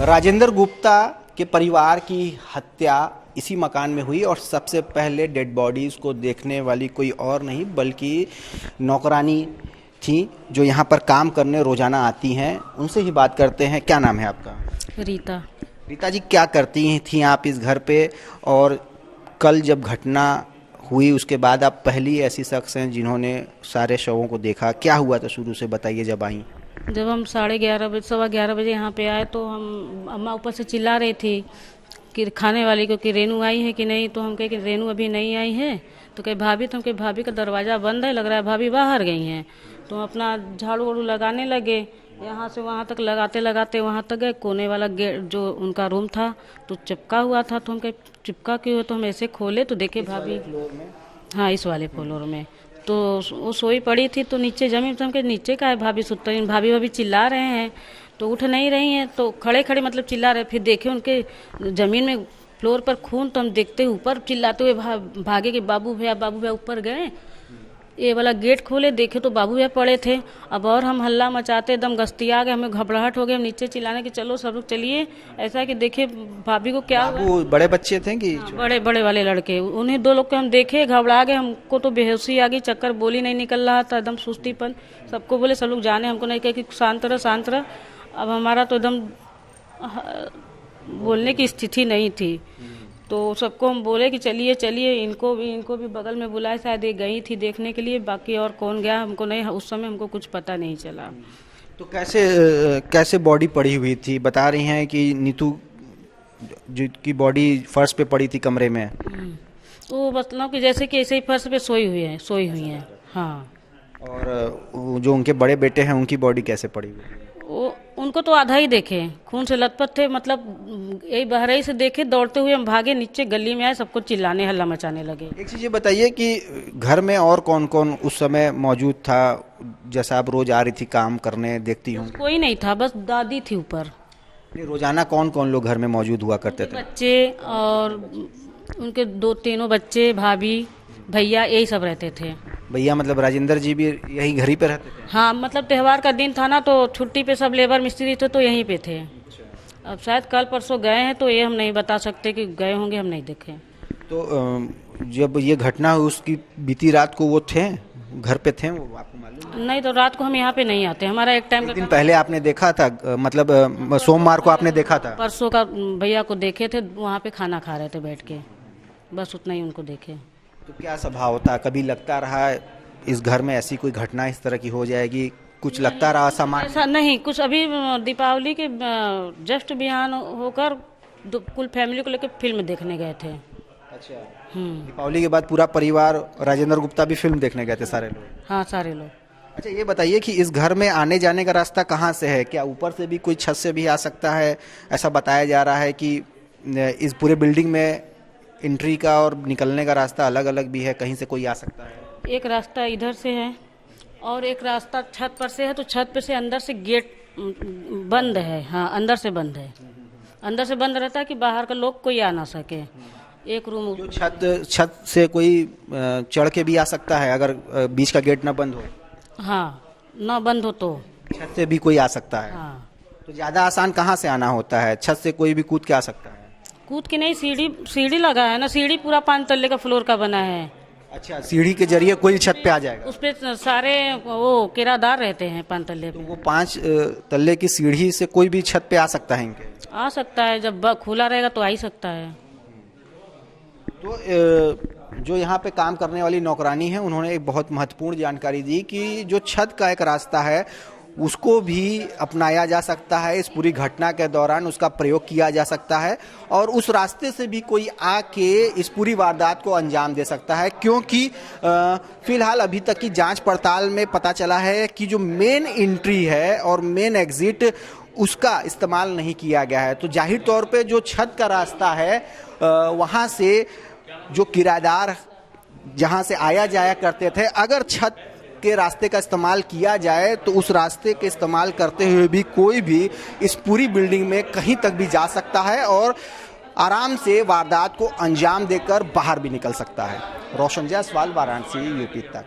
राजेंद्र गुप्ता के परिवार की हत्या इसी मकान में हुई और सबसे पहले डेड बॉडीज को देखने वाली कोई और नहीं बल्कि नौकरानी थी जो यहाँ पर काम करने रोजाना आती हैं। उनसे ही बात करते हैं। क्या नाम है आपका? रीता। रीता जी, क्या करती थी आप इस घर पे, और कल जब घटना हुई उसके बाद आप पहली ऐसी शख्स हैं जिन्होंने सारे शवों को देखा? क्या हुआ था शुरू से बताइए जब आई। जब हम 11:30 बजे 11:15 बजे यहाँ पे आए तो हम अम्मा ऊपर से चिल्ला रही थी कि खाने वाली को कि रेनू आई है कि नहीं। तो हम कहे कि रेनू अभी नहीं आई है। तो कहे भाभी, तो हम कहे भाभी का दरवाज़ा बंद है, लग रहा है भाभी बाहर गई हैं। तो हम अपना झाड़ू वाड़ू लगाने लगे, यहाँ से वहाँ तक लगाते लगाते वहाँ तक गए। कोने वाला गेट जो उनका रूम था तो चिपका हुआ था। तो हम कहे चिपका क्यों है? तो हम ऐसे खोले तो देखे भाभी, हाँ इस वाले फ्लोर में। तो वो सोई पड़ी थी तो नीचे जमीन, तो हम कहे नीचे का है भाभी सुत्ता, भाभी भाभी चिल्ला रहे हैं तो उठ नहीं रही हैं। तो खड़े खड़े मतलब चिल्ला रहे। फिर देखे उनके जमीन में फ्लोर पर खून। तो हम देखते ऊपर चिल्लाते हुए भागे कि बाबू भैया ऊपर गए। ये वाला गेट खोले, देखे तो बाबू भैया पड़े थे। अब और हम हल्ला मचाते एकदम गश्तिया गए, हमें घबराहट हो गई। हम नीचे चिल्लाने कि चलो सब लोग चलिए, ऐसा कि देखे भाभी को क्या हुआ। बड़े बच्चे थे कि बड़े बड़े वाले लड़के, उन्हें 2 लोग को हम देखे, घबरा गए। हमको तो बेहोशी आ गई, चक्कर, बोली नहीं निकल रहा था, एकदम सुस्तीपन। सबको बोले सब लोग जाने, हमको नहीं कहे कि शांत रह। अब हमारा तो एकदम बोलने की स्थिति नहीं थी। तो सबको हम बोले कि चलिए चलिए, इनको भी बगल में बुलाए। शायद ये गई थी देखने के लिए, बाकी और कौन गया हमको नहीं, उस समय हमको कुछ पता नहीं चला। तो कैसे बॉडी पड़ी हुई थी? बता रही हैं कि नीतू की बॉडी फर्श पे पड़ी थी कमरे में। तो मतलब कि जैसे कि ऐसे ही फर्श पे सोई हुई हैं। हाँ। और जो उनके बड़े बेटे हैं उनकी बॉडी कैसे पड़ी हुई? उनको तो आधा ही देखे, खून से लथपथ थे। मतलब यही बहराई से देखे, दौड़ते हुए हम भागे, नीचे गली में आए, सबको चिल्लाने हल्ला मचाने लगे। एक चीज़ ये बताइए कि घर में और कौन कौन उस समय मौजूद था? जैसा आप रोज आ रही थी काम करने, देखती हूँ। कोई नहीं था, बस दादी थी ऊपर। रोजाना कौन कौन लोग घर में मौजूद हुआ करते थे? बच्चे और उनके 2-3 बच्चे, भाभी, भैया, यही सब रहते थे। भैया मतलब राजेंद्र जी भी यही घर ही पे रहते थे? हाँ, मतलब त्योहार का दिन था ना, तो छुट्टी पे सब लेबर मिस्त्री थे तो यहीं पे थे। अब शायद कल परसों गए हैं, तो ये हम नहीं बता सकते कि गए होंगे, हम नहीं देखे। तो जब ये घटना हुई उसकी बीती रात को वो थे घर पे थे, वो आपको मालूम? नहीं, तो रात को हम यहाँ पे नहीं आते, हमारा एक टाइम का दिन पहले आपने देखा था, मतलब सोमवार को आपने देखा था? परसों का भैया को देखे थे, वहाँ पे खाना खा रहे थे बैठ के, बस उतना ही उनको देखे। तो क्या स्वभाव होता? कभी लगता रहा इस घर में ऐसी कोई घटना इस तरह की हो जाएगी? कुछ लगता रहा सामान्य? ऐसा नहीं कुछ। अभी दीपावली के जस्ट बिहान होकर कुल फैमिली को लेकर फिल्म देखने गए थे। अच्छा। दीपावली के बाद पूरा परिवार, राजेंद्र गुप्ता भी फिल्म देखने गए थे सारे लोग? हाँ, सारे लोग। अच्छा, ये बताइए कि इस घर में आने जाने का रास्ता कहाँ से है? क्या ऊपर से भी, कोई छत से भी आ सकता है? ऐसा बताया जा रहा है कि इस पूरे बिल्डिंग में एंट्री का और निकलने का रास्ता अलग अलग भी है, कहीं से कोई आ सकता है। एक रास्ता इधर से है और एक रास्ता छत पर से है। तो छत पर से अंदर से गेट बंद है। हाँ, अंदर से बंद है, अंदर से बंद रहता है कि बाहर का लोग कोई आ ना सके। एक रूम जो छत से कोई चढ़ के भी आ सकता है अगर बीच का गेट ना बंद हो? हाँ, ना बंद हो तो छत से भी कोई आ सकता है। हाँ। तो ज्यादा आसान कहाँ से आना होता है? छत से कोई भी कूद के आ सकता है? कूद के नहीं, सीढ़ी लगा है ना, सीढ़ी पूरा 5 तल्ले का फ्लोर का बना है। अच्छा, सीढ़ी के जरिए कोई छत पे आ जाएगा? उस पे सारे वो किराएदार रहते हैं 5 तल्ले पे। तो वो 5 तल्ले की सीढ़ी से कोई भी छत पे आ सकता है इनके? आ सकता है, जब खुला रहेगा तो आ ही सकता है। तो जो यहाँ पे काम करने वाली नौकरानी है उन्होंने एक बहुत महत्वपूर्ण जानकारी दी कि जो छत का एक रास्ता है उसको भी अपनाया जा सकता है। इस पूरी घटना के दौरान उसका प्रयोग किया जा सकता है और उस रास्ते से भी कोई आके इस पूरी वारदात को अंजाम दे सकता है, क्योंकि फिलहाल अभी तक की जांच पड़ताल में पता चला है कि जो मेन एंट्री है और मेन एग्जिट उसका इस्तेमाल नहीं किया गया है। तो जाहिर तौर पे जो छत का रास्ता है वहाँ से जो किराएदार जहाँ से आया जाया करते थे, अगर छत के रास्ते का इस्तेमाल किया जाए तो उस रास्ते के इस्तेमाल करते हुए भी कोई भी इस पूरी बिल्डिंग में कहीं तक भी जा सकता है और आराम से वारदात को अंजाम देकर बाहर भी निकल सकता है। रोशन जायसवाल, वाराणसी, यूपी तक।